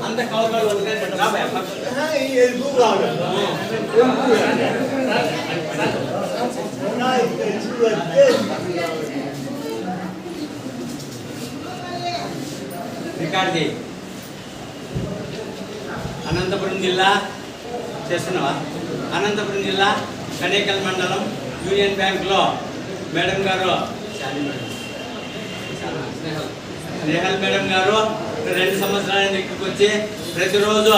అంత cover record Anantapuram జిల్లా చేస్తున్నావా? అనంతపురం జిల్లా కనేకల్ మండలం యూనియన్ బ్యాంక్లో మేడం గారు స్నేహల్ మేడం గారు 2 సంవత్సరాల ఇక్కడికి వచ్చి ప్రతిరోజు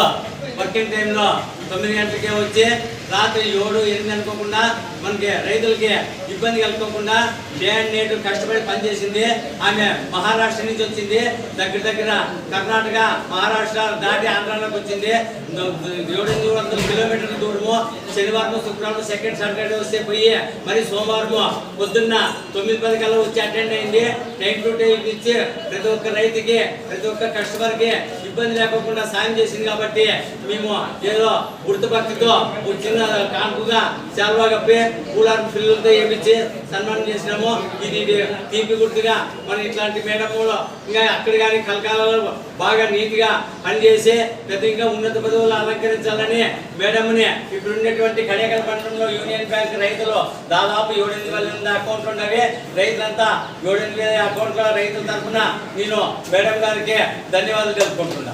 వర్కింగ్ టైంలో 9 గంటలకే వచ్చి రాత్రి 7, 8 అనుకోకుండా మనకి రైతులకి ఇబ్బంది కలుపుకోకుండా డే అండ్ నైట్ కష్టపడి పనిచేసింది. ఆమె మహారాష్ట్ర నుంచి వచ్చింది, దగ్గర కర్ణాటక మహారాష్ట్ర దాటి ఆంధ్రాలోకి వచ్చింది. 700 కిలోమీటర్ల దూరము. శనివారం శుక్రవారం సెకండ్ సాటర్డే వస్తే పోయి మరి సోమవారము పొద్దున్న 9-10 కల్లా వచ్చి అటెండ్ అయింది. టైం టు టైం ఇచ్చి ప్రతి ఒక్క రైతుకి ప్రతి ఒక్క కస్టమర్కి ఇబ్బంది లేకుండా సాయం చేసింది. కాబట్టి మేము ఏదో గుర్తుపత్తితో చిన్న కానుకగా చాలా కప్పి కూలర్ పిల్లలతో ఏమిచ్చి సన్మానం చేసినాము. ఇది తీపి గుర్తుగా మన ఇట్లాంటి మేడములు ఇంకా అక్కడ కానీ కలకాలలో బాగా నీట్గా పనిచేసి పెద్ద ఇంకా ఉన్నత పదవులు అలంకరించాలని మేడంని ఇప్పుడు ఉండేటువంటి కడేకల్ పట్టణంలో యూనియన్ బ్యాంక్ రైతులు దాదాపు 7,800 అకౌంట్లు ఉన్నవి. రైతులంతా 7,800 అకౌంట్ల రైతుల తరఫున నేను మేడం గారికి ధన్యవాదాలు తెలుపుకుంటున్నాను.